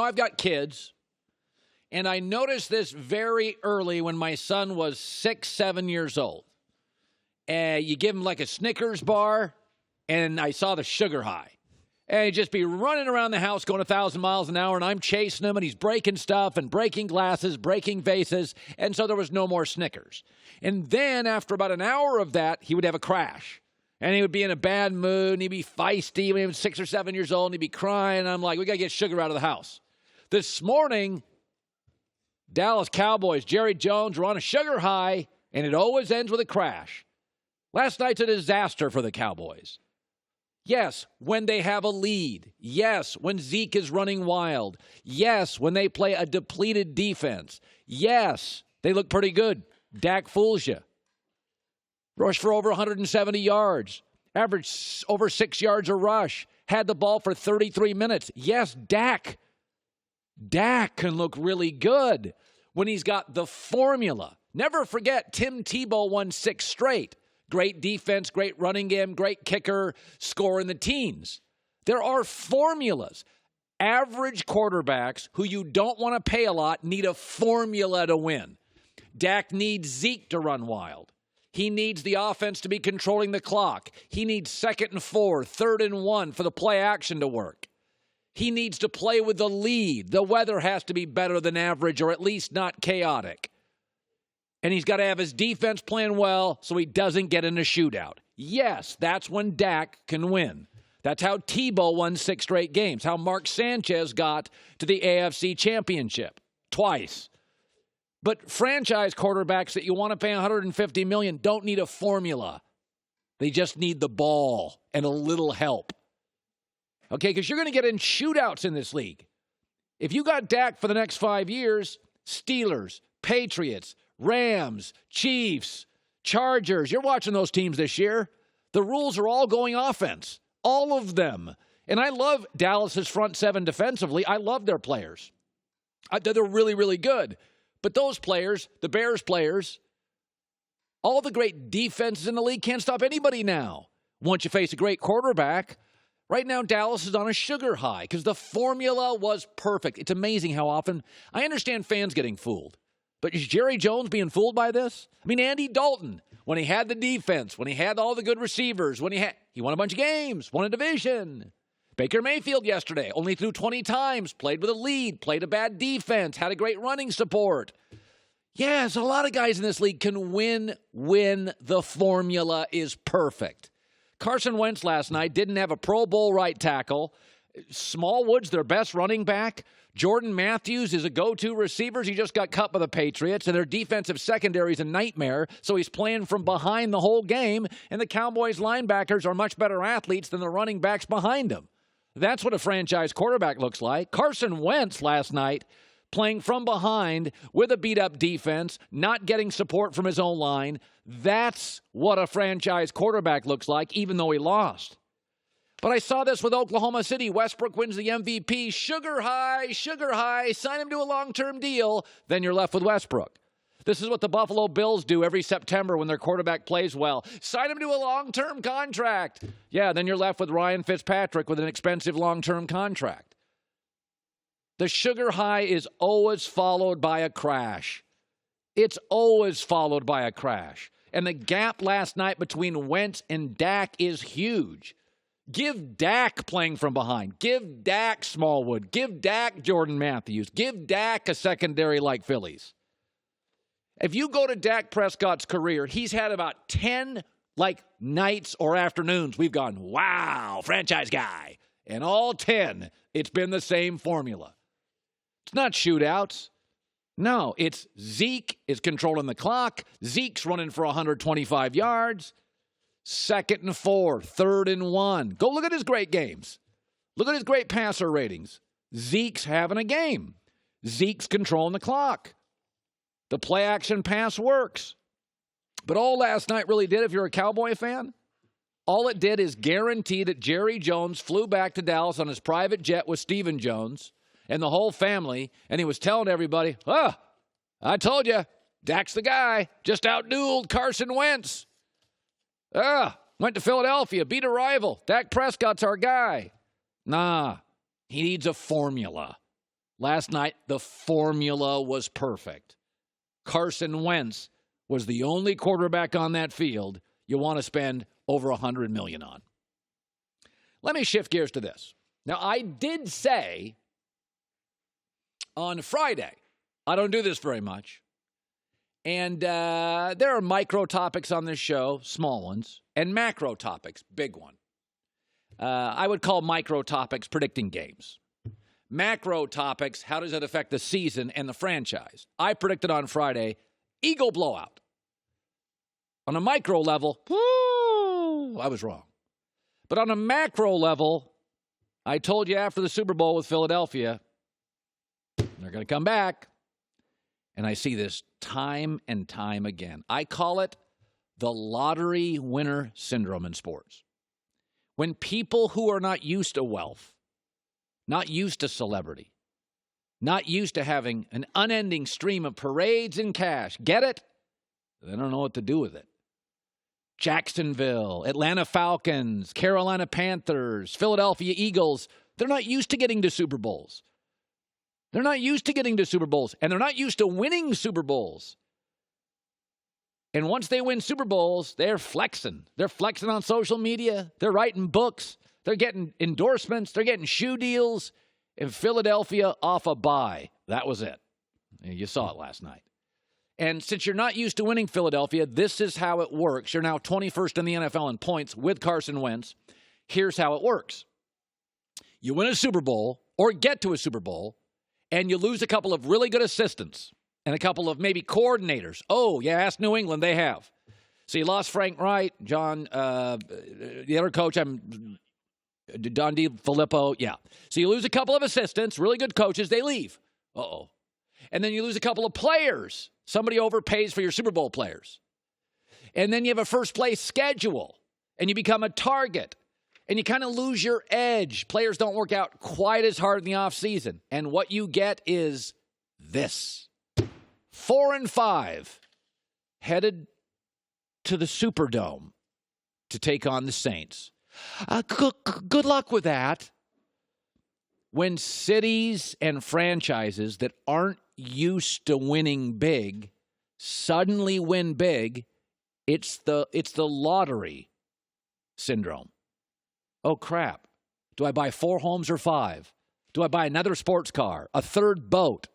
I've got kids, and I noticed this very early when my son was 6, 7 years old. You give him like a Snickers bar, and I saw the sugar high. And he'd just be running around the house going 1,000 miles an hour, and I'm chasing him, and he's breaking stuff and breaking glasses, breaking vases, and so there was no more Snickers. And then after about an hour of that, he would have a crash. And he would be in a bad mood, and he'd be feisty when he was 6 or 7 years old, and he'd be crying. And I'm like, we got to get sugar out of the house. This morning, Dallas Cowboys, Jerry Jones, were on a sugar high, and it always ends with a crash. Last night's a disaster for the Cowboys. Yes, when they have a lead. Yes, when Zeke is running wild. Yes, when they play a depleted defense. Yes, they look pretty good. Dak fools you. Rushed for over 170 yards. Averaged over 6 yards a rush. Had the ball for 33 minutes. Yes, Dak can look really good when he's got the formula. Never forget, Tim Tebow won 6 straight. Great defense, great running game, great kicker, score in the teens. There are formulas. Average quarterbacks who you don't want to pay a lot need a formula to win. Dak needs Zeke to run wild. He needs the offense to be controlling the clock. He needs 2nd and 4, 3rd and 1 for the play action to work. He needs to play with the lead. The weather has to be better than average or at least not chaotic. And he's got to have his defense playing well so he doesn't get in a shootout. Yes, that's when Dak can win. That's how Tebow won 6 straight games, how Mark Sanchez got to the AFC Championship twice. But franchise quarterbacks that you want to pay $150 million don't need a formula. They just need the ball and a little help. Okay, because you're going to get in shootouts in this league. If you got Dak for the next 5 years, Steelers, Patriots, Rams, Chiefs, Chargers, you're watching those teams this year. The rules are all going offense. All of them. And I love Dallas's front seven defensively. I love their players. They're really, really good. But those players, the Bears players, all the great defenses in the league can't stop anybody now. Once you face a great quarterback, right now Dallas is on a sugar high because the formula was perfect. It's amazing how often, I understand fans getting fooled. But is Jerry Jones being fooled by this? I mean, Andy Dalton, when he had the defense, when he had all the good receivers, he won a bunch of games, won a division. Baker Mayfield yesterday only threw 20 times, played with a lead, played a bad defense, had a great running support. Yes, a lot of guys in this league can win when the formula is perfect. Carson Wentz last night didn't have a Pro Bowl right tackle. Smallwood's their best running back. Jordan Matthews is a go-to receiver. He just got cut by the Patriots, and their defensive secondary is a nightmare, so he's playing from behind the whole game, and the Cowboys linebackers are much better athletes than the running backs behind them. That's what a franchise quarterback looks like. Carson Wentz last night playing from behind with a beat-up defense, not getting support from his own line. That's what a franchise quarterback looks like, even though he lost. But I saw this with Oklahoma City. Westbrook wins the MVP. Sugar high, sign him to a long-term deal. Then you're left with Westbrook. This is what the Buffalo Bills do every September when their quarterback plays well. Sign him to a long-term contract. Yeah, then you're left with Ryan Fitzpatrick with an expensive long-term contract. The sugar high is always followed by a crash. It's always followed by a crash. And the gap last night between Wentz and Dak is huge. Give Dak playing from behind. Give Dak Smallwood. Give Dak Jordan Matthews. Give Dak a secondary like Phillies. If you go to Dak Prescott's career, he's had about 10 nights or afternoons we've gone, wow, franchise guy. And all 10, it's been the same formula. It's not shootouts. No, it's Zeke is controlling the clock. Zeke's running for 125 yards. 2nd and 4, 3rd and 1. Go look at his great games. Look at his great passer ratings. Zeke's having a game. Zeke's controlling the clock. The play action pass works. But all last night really did, if you're a Cowboy fan, all it did is guarantee that Jerry Jones flew back to Dallas on his private jet with Stephen Jones and the whole family, and he was telling everybody, I told you, Dak's the guy. Just outdueled Carson Wentz. Went to Philadelphia, beat a rival. Dak Prescott's our guy. Nah, he needs a formula. Last night, the formula was perfect. Carson Wentz was the only quarterback on that field you want to spend over $100 million on. Let me shift gears to this. Now, I did say on Friday, I don't do this very much, and there are micro topics on this show, small ones, and macro topics, big one. I would call micro topics predicting games. Macro topics, how does it affect the season and the franchise? I predicted on Friday, Eagle blowout. On a micro level, woo, I was wrong. But on a macro level, I told you after the Super Bowl with Philadelphia, they're going to come back. And I see this time and time again. I call it the lottery winner syndrome in sports. When people who are not used to wealth, not used to celebrity, not used to having an unending stream of parades and cash, get it? They don't know what to do with it. Jacksonville, Atlanta Falcons, Carolina Panthers, Philadelphia Eagles, they're not used to getting to Super Bowls. They're not used to getting to Super Bowls, and they're not used to winning Super Bowls. And once they win Super Bowls, they're flexing. They're flexing on social media. They're writing books. They're getting endorsements. They're getting shoe deals. And Philadelphia off a bye. That was it. You saw it last night. And since you're not used to winning Philadelphia, this is how it works. You're now 21st in the NFL in points with Carson Wentz. Here's how it works. You win a Super Bowl or get to a Super Bowl, and you lose a couple of really good assistants and a couple of maybe coordinators. Oh, yeah, ask New England. They have. So you lost Frank Wright, John, the other coach, Don DeFilippo, yeah. So you lose a couple of assistants, really good coaches, they leave. Uh-oh. And then you lose a couple of players. Somebody overpays for your Super Bowl players. And then you have a first-place schedule, and you become a target. And you kind of lose your edge. Players don't work out quite as hard in the offseason. And what you get is this. 4-5, headed to the Superdome to take on the Saints. Good luck with that. When cities and franchises that aren't used to winning big suddenly win big, it's the lottery syndrome. Oh, crap. Do I buy 4 homes or 5? Do I buy another sports car, a third boat,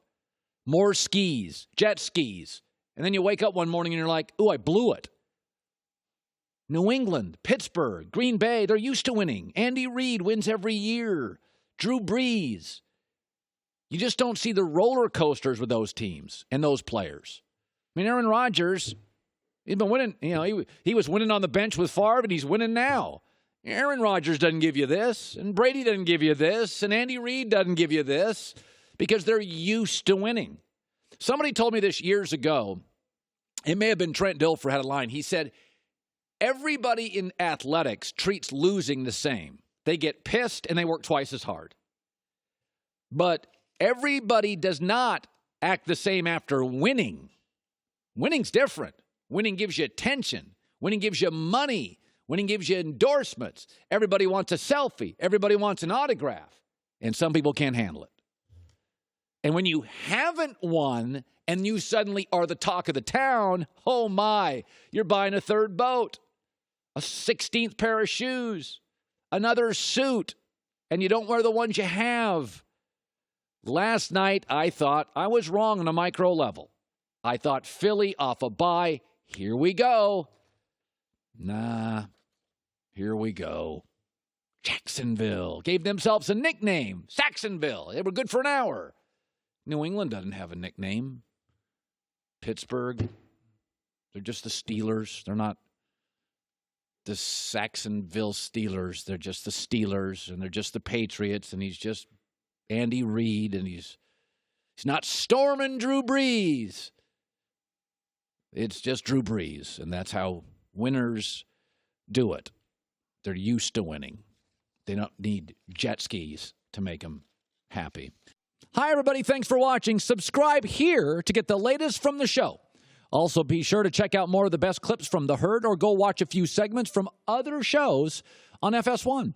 more skis, jet skis? And then you wake up one morning and you're like, ooh, I blew it. New England, Pittsburgh, Green Bay, they're used to winning. Andy Reid wins every year. Drew Brees. You just don't see the roller coasters with those teams and those players. I mean, Aaron Rodgers, he's been winning. You know, he was winning on the bench with Favre, and he's winning now. Aaron Rodgers doesn't give you this, and Brady doesn't give you this, and Andy Reid doesn't give you this because they're used to winning. Somebody told me this years ago. It may have been Trent Dilfer had a line. He said, everybody in athletics treats losing the same. They get pissed and they work twice as hard. But everybody does not act the same after winning. Winning's different. Winning gives you attention. Winning gives you money. Winning gives you endorsements. Everybody wants a selfie. Everybody wants an autograph. And some people can't handle it. And when you haven't won and you suddenly are the talk of the town, oh my, you're buying a third boat, a 16th pair of shoes, another suit, and you don't wear the ones you have. Last night, I thought I was wrong on a micro level. I thought Philly off a bye. Here we go. Nah, here we go. Jacksonville gave themselves a nickname, Saxonville. They were good for an hour. New England doesn't have a nickname. Pittsburgh, they're just the Steelers. They're not the Saxonville Steelers. They're just the Steelers, and they're just the Patriots, and he's just Andy Reid, and he's not storming Drew Brees. It's just Drew Brees, and that's how winners do it. They're used to winning. They don't need jet skis to make them happy. Hi, everybody. Thanks for watching. Subscribe here to get the latest from the show. Also, be sure to check out more of the best clips from The Herd or go watch a few segments from other shows on FS1.